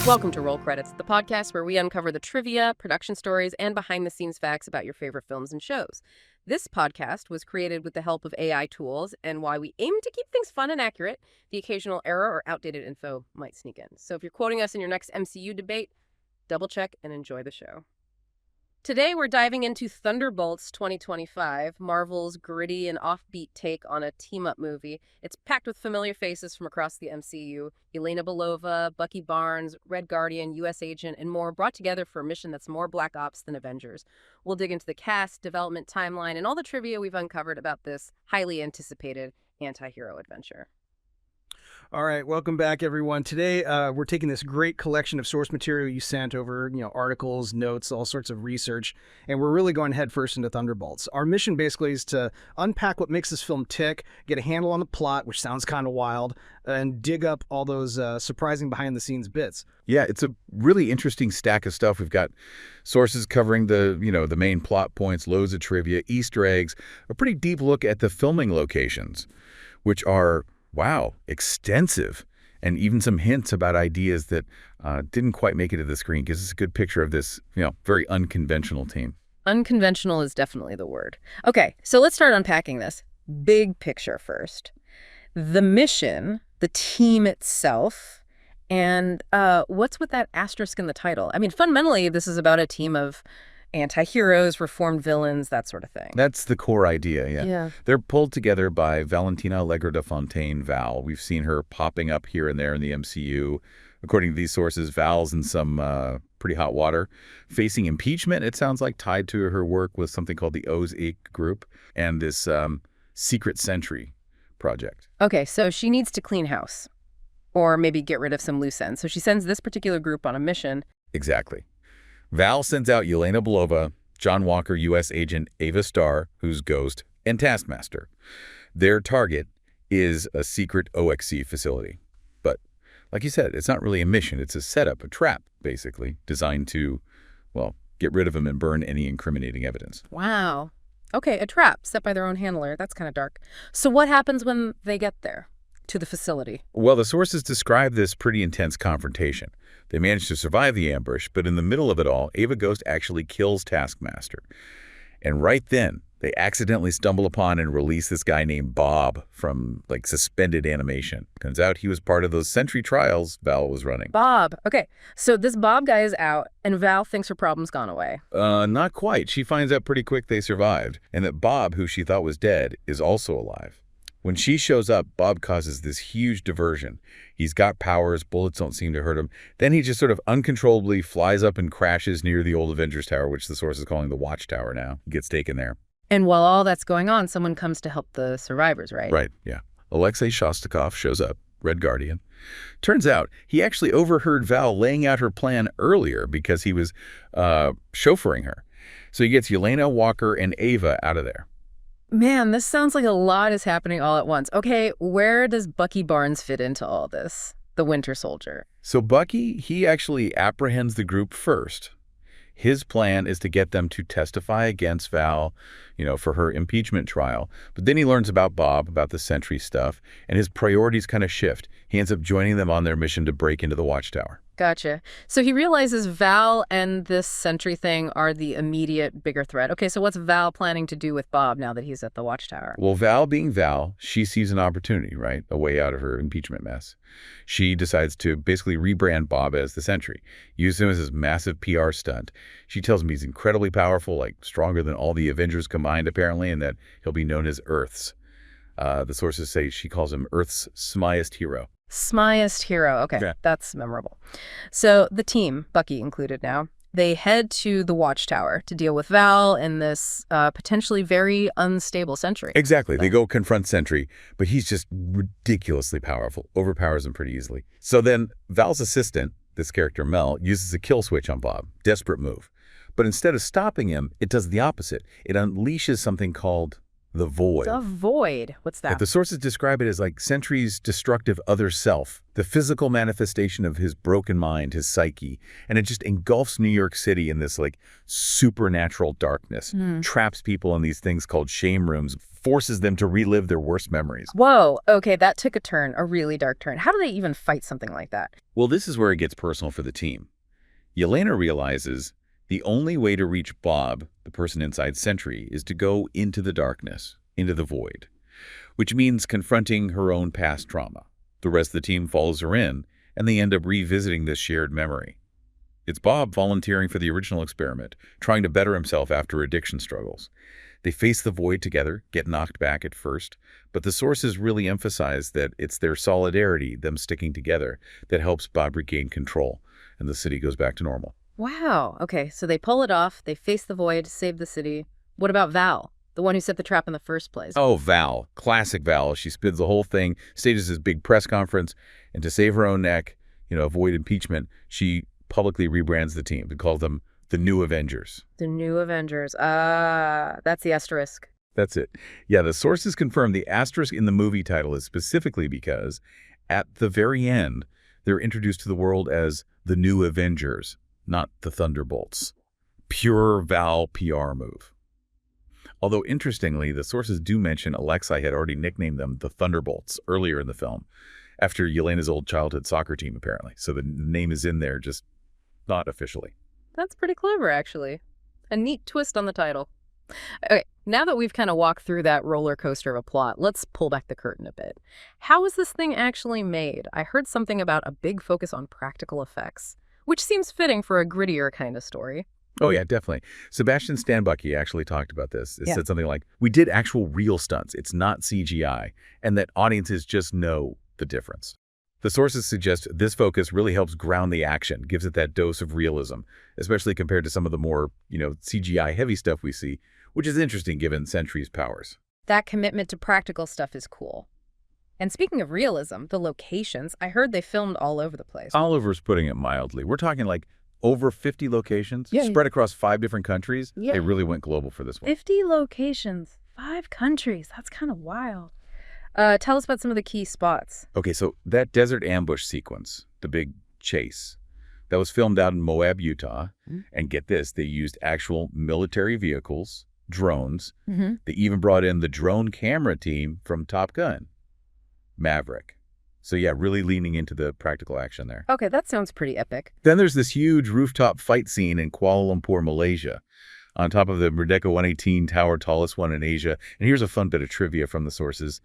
Welcome to Roll Credits, the podcast where we uncover the trivia, production stories, and behind-the-scenes facts about your favorite films and shows. This podcast was created with the help of AI tools, and while we aim to keep things fun and accurate, the occasional error or outdated info might sneak in. So if you're quoting us in your next MCU debate, double-check and enjoy the show. Today, we're diving into Thunderbolts 2025, Marvel's gritty and offbeat take on a team-up movie. It's packed with familiar faces from across the MCU. Yelena Belova, Bucky Barnes, Red Guardian, U.S. Agent, and more, brought together for a mission that's more Black Ops than Avengers. We'll dig into the cast, development timeline, and all the trivia we've uncovered about this highly anticipated anti-hero adventure. All right, welcome back, everyone. Today, we're taking this great collection of source material you sent over, articles, notes, all sorts of research, and we're really going headfirst into Thunderbolts. Our mission basically is to unpack what makes this film tick, get a handle on the plot, which sounds kind of wild, and dig up all those surprising behind-the-scenes bits. Yeah, it's a really interesting stack of stuff. We've got sources covering the main plot points, loads of trivia, Easter eggs, a pretty deep look at the filming locations, which are wow, extensive, and even some hints about ideas that didn't quite make it to the screen. Gives us a good picture of this, very unconventional team. Unconventional is definitely the word. Okay, so let's start unpacking this. Big picture first. The mission, the team itself, and what's with that asterisk in the title? I mean, fundamentally, this is about a team of anti-heroes, reformed villains, that sort of thing. That's the core idea, yeah. They're pulled together by Valentina Allegra de Fontaine, Val. We've seen her popping up here and there in the MCU. According to these sources, Val's in some pretty hot water. Facing impeachment, it sounds like, tied to her work with something called the Oz-Ek Group and this Secret Sentry project. Okay, so she needs to clean house, or maybe get rid of some loose ends. So she sends this particular group on a mission. Exactly. Val sends out Yelena Belova, John Walker, U.S. Agent Ava Starr, who's Ghost, and Taskmaster. Their target is a secret OXC facility. But, like you said, it's not really a mission. It's a setup, a trap, basically, designed to, get rid of them and burn any incriminating evidence. Wow. Okay, a trap set by their own handler. That's kind of dark. So what happens when they get there, to the facility? Well, the sources describe this pretty intense confrontation. They manage to survive the ambush, but in the middle of it all, Ava Ghost actually kills Taskmaster. And right then, they accidentally stumble upon and release this guy named Bob from, suspended animation. Turns out he was part of those Sentry trials Val was running. Bob. Okay, so this Bob guy is out, and Val thinks her problem's gone away. Not quite. She finds out pretty quick they survived, and that Bob, who she thought was dead, is also alive. When she shows up, Bob causes this huge diversion. He's got powers, bullets don't seem to hurt him. Then he just sort of uncontrollably flies up and crashes near the old Avengers Tower, which the source is calling the Watchtower now. He gets taken there. And while all that's going on, someone comes to help the survivors, right? Right, yeah. Alexei Shostakov shows up, Red Guardian. Turns out he actually overheard Val laying out her plan earlier because he was chauffeuring her. So he gets Yelena, Walker, and Ava out of there. Man, this sounds like a lot is happening all at once. Okay, where does Bucky Barnes fit into all this? The Winter Soldier. So Bucky, he actually apprehends the group first. His plan is to get them to testify against Val, for her impeachment trial. But then he learns about Bob, about the Sentry stuff, and his priorities kind of shift. He ends up joining them on their mission to break into the Watchtower. Gotcha. So he realizes Val and this Sentry thing are the immediate bigger threat. Okay, so what's Val planning to do with Bob now that he's at the Watchtower? Well, Val being Val, she sees an opportunity, right? A way out of her impeachment mess. She decides to basically rebrand Bob as the Sentry, use him as this massive PR stunt. She tells him he's incredibly powerful, stronger than all the Avengers combined, apparently, and that he'll be known as Earth's. The sources say she calls him Earth's smiest hero. Smiest hero. Okay, That's memorable. So the team, Bucky included now, they head to the Watchtower to deal with Val and this potentially very unstable Sentry. Exactly. They go confront Sentry, but he's just ridiculously powerful, overpowers him pretty easily. So then Val's assistant, this character Mel, uses a kill switch on Bob. Desperate move. But instead of stopping him, it does the opposite. It unleashes something called the void. The void. What's that? The sources describe it as like Sentry's destructive other self, the physical manifestation of his broken mind, his psyche, and it just engulfs New York City in this like supernatural darkness, traps people in these things called shame rooms, forces them to relive their worst memories. Whoa, okay, that took a turn, a really dark turn. How do they even fight something like that? Well, this is where it gets personal for the team. Yelena realizes the only way to reach Bob, the person inside Sentry, is to go into the darkness, into the void, which means confronting her own past trauma. The rest of the team follows her in, and they end up revisiting this shared memory. It's Bob volunteering for the original experiment, trying to better himself after addiction struggles. They face the void together, get knocked back at first, but the sources really emphasize that it's their solidarity, them sticking together, that helps Bob regain control, and the city goes back to normal. Wow, okay, so they pull it off, they face the void, save the city. What about Val, the one who set the trap in the first place? Oh, Val. Classic Val. She spins the whole thing, stages this big press conference, and to save her own neck, avoid impeachment, she publicly rebrands the team and calls them the New Avengers. The New Avengers. That's the asterisk. That's it. Yeah, the sources confirm the asterisk in the movie title is specifically because at the very end, they're introduced to the world as the New Avengers, not the Thunderbolts. Pure Val PR move. Although, interestingly, the sources do mention Alexei had already nicknamed them the Thunderbolts earlier in the film, after Yelena's old childhood soccer team, apparently. So the name is in there, just not officially. That's pretty clever, actually. A neat twist on the title. Okay, now that we've kind of walked through that roller coaster of a plot, let's pull back the curtain a bit. How is this thing actually made? I heard something about a big focus on practical effects, which seems fitting for a grittier kind of story. Oh, yeah, definitely. Sebastian Stan Bucky actually talked about this. It said something like, we did actual real stunts. It's not CGI, and that audiences just know the difference. The sources suggest this focus really helps ground the action, gives it that dose of realism, especially compared to some of the more, CGI-heavy stuff we see, which is interesting given Sentry's powers. That commitment to practical stuff is cool. And speaking of realism, the locations, I heard they filmed all over the place. Oliver's putting it mildly. We're talking like over 50 locations spread across 5 different countries. Yeah. They really went global for this one. 50 locations, 5 countries. That's kind of wild. Tell us about some of the key spots. Okay, so that desert ambush sequence, the big chase, that was filmed out in Moab, Utah. And get this, they used actual military vehicles, drones. They even brought in the drone camera team from Top Gun, Maverick. So yeah, really leaning into the practical action there. Okay, that sounds pretty epic. Then there's this huge rooftop fight scene in Kuala Lumpur, Malaysia, on top of the Merdeka 118 tower, tallest one in Asia. And here's a fun bit of trivia from the sources.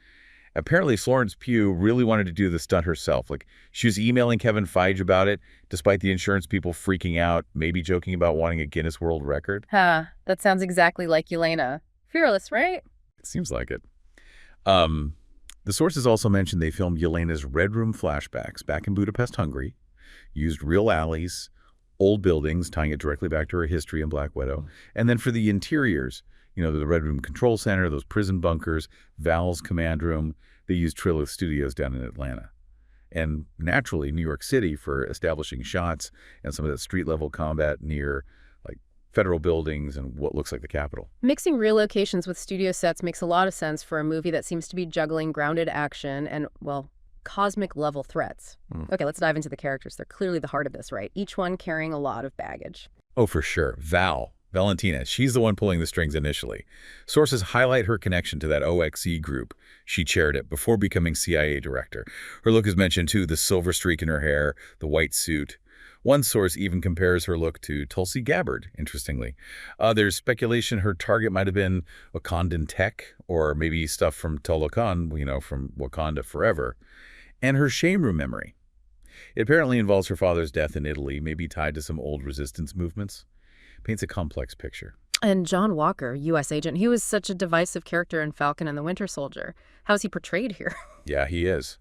Apparently, Florence Pugh really wanted to do the stunt herself. Like, she was emailing Kevin Feige about it, despite the insurance people freaking out, maybe joking about wanting a Guinness World Record. That sounds exactly like Yelena. Fearless, right? It seems like it. The sources also mentioned they filmed Yelena's Red Room flashbacks back in Budapest, Hungary, used real alleys, old buildings, tying it directly back to her history in Black Widow, and then for the interiors, the Red Room Control Center, those prison bunkers, Val's command room, they used Trilith Studios down in Atlanta. And naturally, New York City for establishing shots and some of that street-level combat near federal buildings and what looks like the Capitol. Mixing real locations with studio sets makes a lot of sense for a movie that seems to be juggling grounded action and, cosmic-level threats. Okay, let's dive into the characters. They're clearly the heart of this, right? Each one carrying a lot of baggage. Oh, for sure. Valentina, she's the one pulling the strings initially. Sources highlight her connection to that OXE group. She chaired it before becoming CIA director. Her look is mentioned too, the silver streak in her hair, the white suit. One source even compares her look to Tulsi Gabbard, interestingly. There's speculation her target might have been Wakandan tech, or maybe stuff from Talokan, from Wakanda Forever. And her shame room memory. It apparently involves her father's death in Italy, maybe tied to some old resistance movements. Paints a complex picture. And John Walker, U.S. agent, he was such a divisive character in Falcon and the Winter Soldier. How's he portrayed here? Yeah, he is.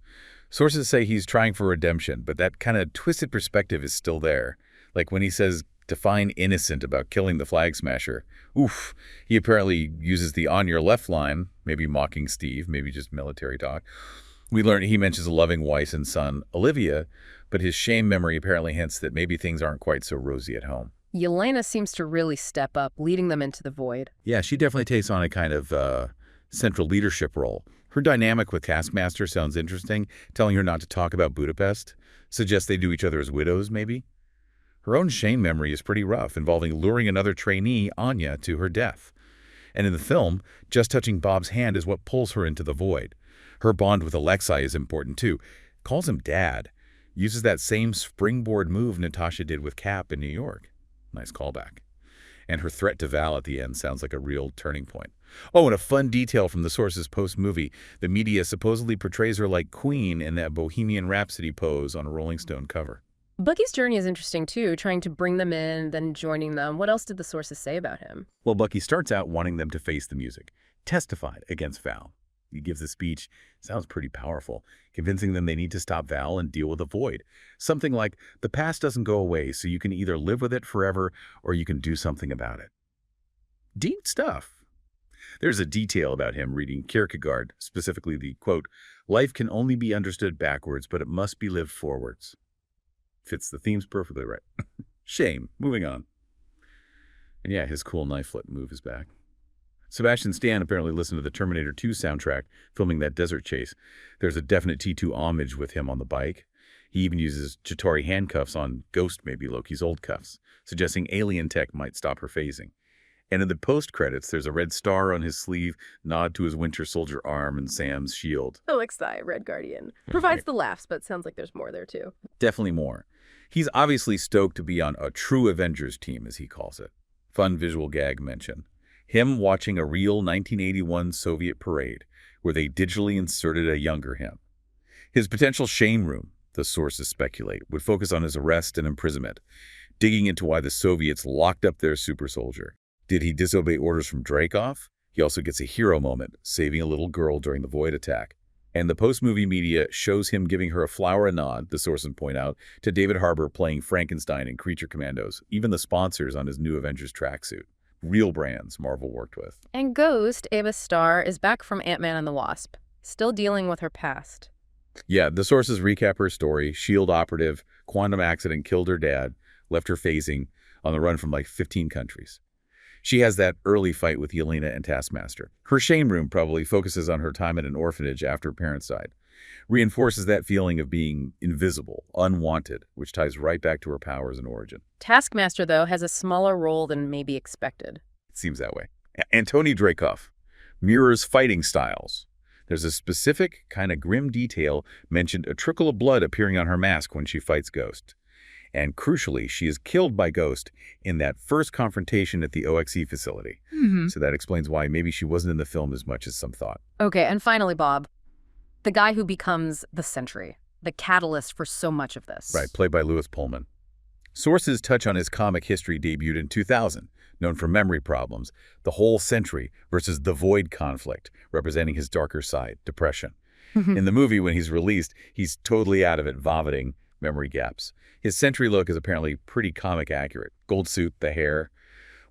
Sources say he's trying for redemption, but that kind of twisted perspective is still there. Like when he says, define innocent about killing the flag smasher. Oof. He apparently uses the on your left line, maybe mocking Steve, maybe just military talk. We learn he mentions a loving wife and son, Olivia, but his shame memory apparently hints that maybe things aren't quite so rosy at home. Yelena seems to really step up, leading them into the void. Yeah, she definitely takes on a kind of central leadership role. Her dynamic with Taskmaster sounds interesting, telling her not to talk about Budapest. Suggests they do each other as widows, maybe? Her own Shane memory is pretty rough, involving luring another trainee, Anya, to her death. And in the film, just touching Bob's hand is what pulls her into the void. Her bond with Alexei is important too. Calls him Dad. Uses that same springboard move Natasha did with Cap in New York. Nice callback. And her threat to Val at the end sounds like a real turning point. Oh, and a fun detail from the source's post-movie. The media supposedly portrays her like Queen in that Bohemian Rhapsody pose on a Rolling Stone cover. Bucky's journey is interesting, too, trying to bring them in, then joining them. What else did the sources say about him? Well, Bucky starts out wanting them to face the music, testified against Val. He gives a speech, sounds pretty powerful, convincing them they need to stop Val and deal with the void. Something like, the past doesn't go away, so you can either live with it forever or you can do something about it. Deep stuff. There's a detail about him reading Kierkegaard, specifically the, quote, life can only be understood backwards, but it must be lived forwards. Fits the themes perfectly right. Shame. Moving on. And yeah, his cool knife flip move is back. Sebastian Stan apparently listened to the Terminator 2 soundtrack, filming that desert chase. There's a definite T2 homage with him on the bike. He even uses Chitauri handcuffs on Ghost, maybe Loki's old cuffs, suggesting alien tech might stop her phasing. And in the post-credits, there's a red star on his sleeve, nod to his Winter Soldier arm and Sam's shield. Alexei, Red Guardian. Provides the laughs, but sounds like there's more there, too. Definitely more. He's obviously stoked to be on a true Avengers team, as he calls it. Fun visual gag mention. Him watching a real 1981 Soviet parade, where they digitally inserted a younger him. His potential shame room, the sources speculate, would focus on his arrest and imprisonment, digging into why the Soviets locked up their super soldier. Did he disobey orders from Dreykov? He also gets a hero moment, saving a little girl during the Void attack. And the post-movie media shows him giving her a flower nod, the sources point out, to David Harbour playing Frankenstein in Creature Commandos, even the sponsors on his new Avengers tracksuit. Real brands Marvel worked with. And Ghost, Ava Starr, is back from Ant-Man and the Wasp, still dealing with her past. Yeah, the sources recap her story. S.H.I.E.L.D. operative, quantum accident killed her dad, left her phasing, on the run from like 15 countries. She has that early fight with Yelena and Taskmaster. Her shame room probably focuses on her time at an orphanage after her parents died. Reinforces that feeling of being invisible, unwanted, which ties right back to her powers and origin. Taskmaster, though, has a smaller role than maybe expected. It seems that way. Antony Dreykov mirrors fighting styles. There's a specific, kind of grim detail mentioned a trickle of blood appearing on her mask when she fights Ghost. And crucially, she is killed by Ghost in that first confrontation at the OXE facility. So that explains why maybe she wasn't in the film as much as some thought. Okay, and finally, Bob, the guy who becomes the Sentry, the catalyst for so much of this. Right, played by Louis Pullman. Sources touch on his comic history debuted in 2000, known for memory problems, the whole Sentry versus the Void conflict, representing his darker side, depression. In the movie, when he's released, he's totally out of it, vomiting memory gaps. His Sentry look is apparently pretty comic accurate. Gold suit, the hair.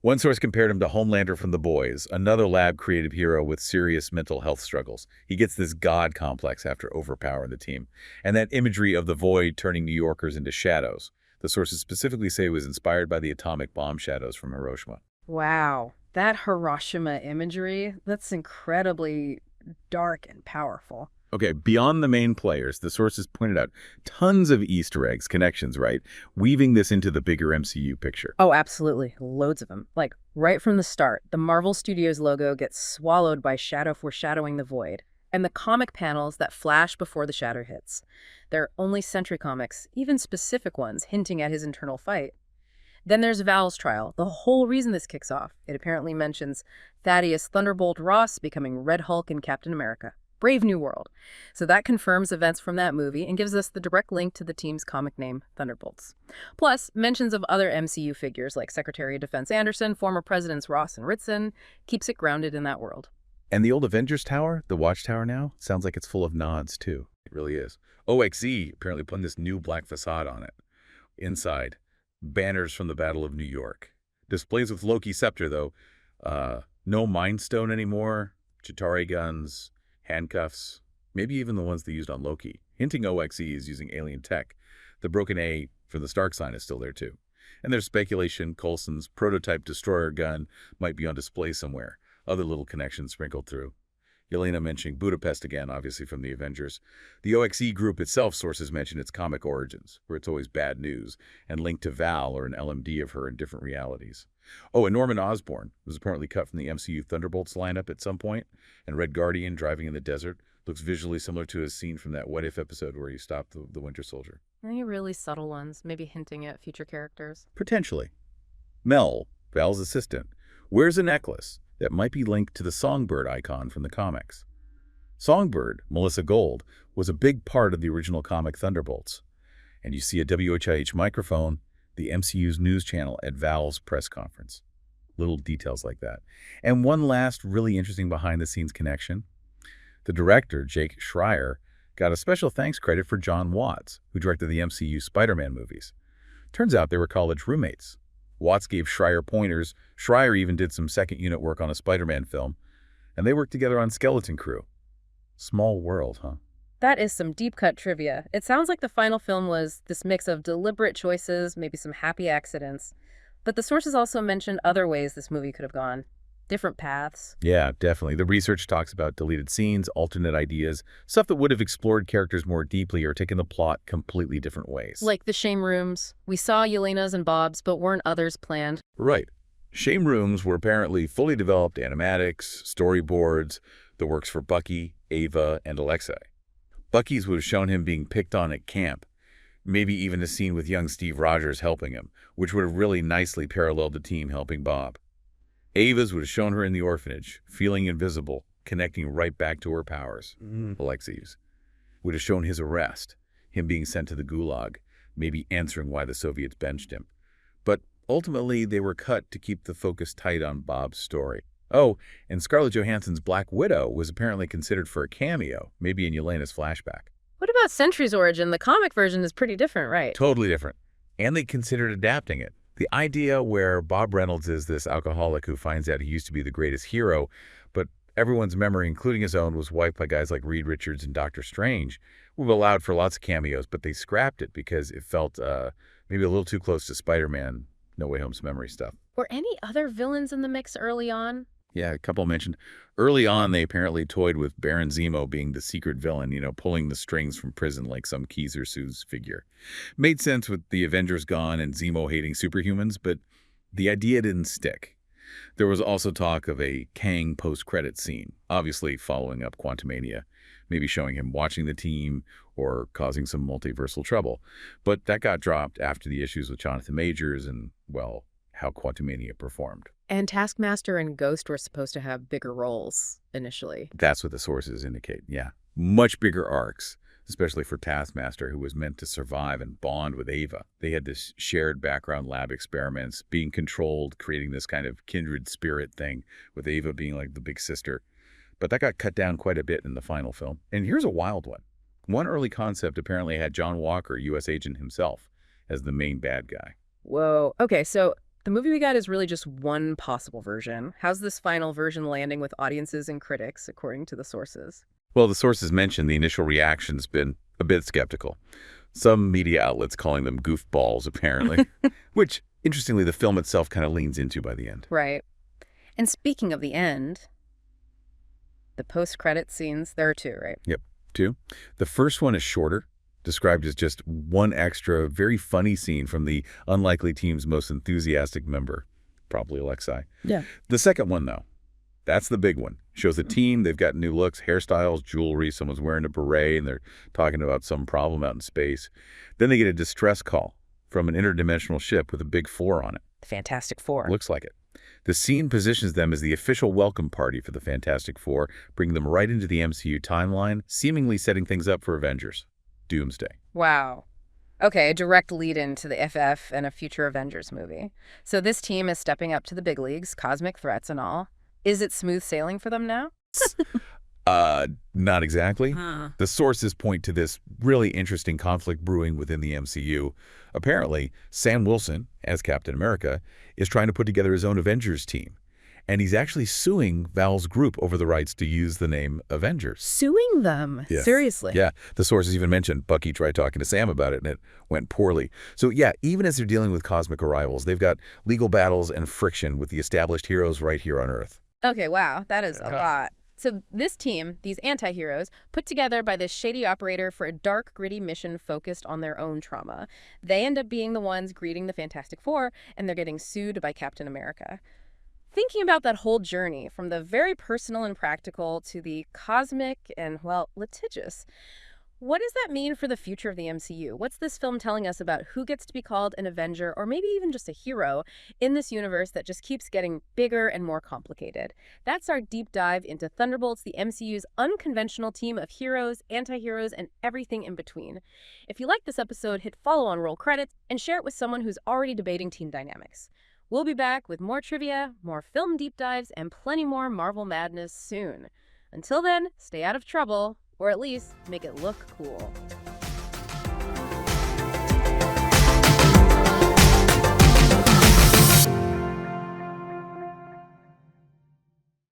One source compared him to Homelander from The Boys, another lab-created hero with serious mental health struggles. He gets this god complex after overpowering the team. And that imagery of the Void turning New Yorkers into shadows. The sources specifically say it was inspired by the atomic bomb shadows from Hiroshima. Wow, that Hiroshima imagery, that's incredibly dark and powerful. Okay, beyond the main players, the sources pointed out tons of Easter eggs, connections, right? Weaving this into the bigger MCU picture. Oh, absolutely. Loads of them. Like, right from the start, the Marvel Studios logo gets swallowed by shadow foreshadowing the Void. And the comic panels that flash before the shatter hits. They're only Sentry comics, even specific ones, hinting at his internal fight. Then there's Val's trial, the whole reason this kicks off. It apparently mentions Thaddeus Thunderbolt Ross becoming Red Hulk in Captain America. Brave New World. So that confirms events from that movie and gives us the direct link to the team's comic name, Thunderbolts. Plus, mentions of other MCU figures like Secretary of Defense Anderson, former Presidents Ross and Ritson, keeps it grounded in that world. And the old Avengers Tower, the Watchtower now, sounds like it's full of nods, too. It really is. OXE apparently put this new black facade on it. Inside, banners from the Battle of New York. Displays with Loki's scepter, though. No Mind Stone anymore. Chitauri guns. Handcuffs, maybe even the ones they used on Loki, hinting OXE is using alien tech. The broken A for the Stark sign is still there too. And there's speculation Coulson's prototype destroyer gun might be on display somewhere, other little connections sprinkled through. Yelena mentioning Budapest again, obviously from the Avengers. The OXE group itself, sources mention its comic origins, where it's always bad news, and linked to Val or an LMD of her in different realities. Oh, and Norman Osborn was apparently cut from the MCU Thunderbolts lineup at some point, and Red Guardian driving in the desert looks visually similar to his scene from that What If episode where he stopped the Winter Soldier. Any really subtle ones, maybe hinting at future characters. Potentially. Mel, Val's assistant, wears a necklace that might be linked to the Songbird icon from the comics. Songbird, Melissa Gold, was a big part of the original comic Thunderbolts. And you see a WHIH microphone, the MCU's news channel at Val's press conference. Little details like that. And one last really interesting behind-the-scenes connection. The director, Jake Schreier, got a special thanks credit for John Watts, who directed the MCU Spider-Man movies. Turns out they were college roommates. Watts gave Schreier pointers. Schreier even did some second unit work on a Spider-Man film. And they worked together on Skeleton Crew. Small world, huh? That is some deep-cut trivia. It sounds like the final film was this mix of deliberate choices, maybe some happy accidents. But the sources also mentioned other ways this movie could have gone. Different paths. Yeah, definitely. The research talks about deleted scenes, alternate ideas, stuff that would have explored characters more deeply or taken the plot completely different ways. Like the shame rooms. We saw Yelena's and Bob's, but weren't others planned? Right. Shame rooms were apparently fully developed animatics, storyboards, the works for Bucky, Ava, and Alexei. Bucky's would have shown him being picked on at camp, maybe even a scene with young Steve Rogers helping him, which would have really nicely paralleled the team helping Bob. Ava's would have shown her in the orphanage, feeling invisible, connecting right back to her powers. Alexei's would have shown his arrest, him being sent to the Gulag, maybe answering why the Soviets benched him. But ultimately, they were cut to keep the focus tight on Bob's story. Oh, and Scarlett Johansson's Black Widow was apparently considered for a cameo, maybe in Yelena's flashback. What about Sentry's origin? The comic version is pretty different, right? Totally different. And they considered adapting it. The idea where Bob Reynolds is this alcoholic who finds out he used to be the greatest hero, but everyone's memory, including his own, was wiped by guys like Reed Richards and Doctor Strange, would have allowed for lots of cameos, but they scrapped it because it felt maybe a little too close to Spider-Man No Way Home's memory stuff. Were any other villains in the mix early on? Yeah, a couple mentioned. Early on, they apparently toyed with Baron Zemo being the secret villain, pulling the strings from prison like some Kaiser Soze figure. Made sense with the Avengers gone and Zemo hating superhumans, but the idea didn't stick. There was also talk of a Kang post-credit scene, obviously following up Quantumania, maybe showing him watching the team or causing some multiversal trouble. But that got dropped after the issues with Jonathan Majors and, well, how Quantumania performed. And Taskmaster and Ghost were supposed to have bigger roles initially. That's what the sources indicate, yeah. Much bigger arcs, especially for Taskmaster, who was meant to survive and bond with Ava. They had this shared background lab experiments, being controlled, creating this kind of kindred spirit thing, with Ava being like the big sister. But that got cut down quite a bit in the final film. And here's a wild one. One early concept apparently had John Walker, U.S. agent himself, as the main bad guy. Whoa. Okay, so the movie we got is really just one possible version. How's this final version landing with audiences and critics, according to the sources? Well, the sources mentioned the initial reaction's been a bit skeptical. Some media outlets calling them goofballs, apparently, which, interestingly, the film itself kind of leans into by the end. Right. And speaking of the end, the post-credit scenes, there are two, right? Yep, two. The first one is shorter, described as just one extra, very funny scene from the unlikely team's most enthusiastic member, probably Alexei. Yeah. The second one, though, that's the big one. Shows the team, they've got new looks, hairstyles, jewelry, someone's wearing a beret, and they're talking about some problem out in space. Then they get a distress call from an interdimensional ship with a big 4 on it. The Fantastic Four. Looks like it. The scene positions them as the official welcome party for the Fantastic Four, bringing them right into the MCU timeline, seemingly setting things up for Avengers. Doomsday. Wow. Okay, a direct lead-in to the FF and a future Avengers movie. So this team is stepping up to the big leagues, cosmic threats and all. Is it smooth sailing for them now? Not exactly. Huh. The sources point to this really interesting conflict brewing within the MCU. Apparently, Sam Wilson, as Captain America, is trying to put together his own Avengers team. And he's actually suing Val's group over the rights to use the name Avengers. Suing them? Yes. Seriously? Yeah. The sources even mentioned Bucky tried talking to Sam about it, and it went poorly. So yeah, even as they're dealing with cosmic arrivals, they've got legal battles and friction with the established heroes right here on Earth. Okay, wow. That is a lot. So this team, these anti-heroes, put together by this shady operator for a dark, gritty mission focused on their own trauma. They end up being the ones greeting the Fantastic Four, and they're getting sued by Captain America. Thinking about that whole journey, from the very personal and practical to the cosmic and, well, litigious, what does that mean for the future of the MCU? What's this film telling us about who gets to be called an Avenger, or maybe even just a hero, in this universe that just keeps getting bigger and more complicated? That's our deep dive into Thunderbolts, the MCU's unconventional team of heroes, anti-heroes, and everything in between. If you like this episode, hit follow on Roll Credits and share it with someone who's already debating team dynamics. We'll be back with more trivia, more film deep dives, and plenty more Marvel madness soon. Until then, stay out of trouble, or at least make it look cool.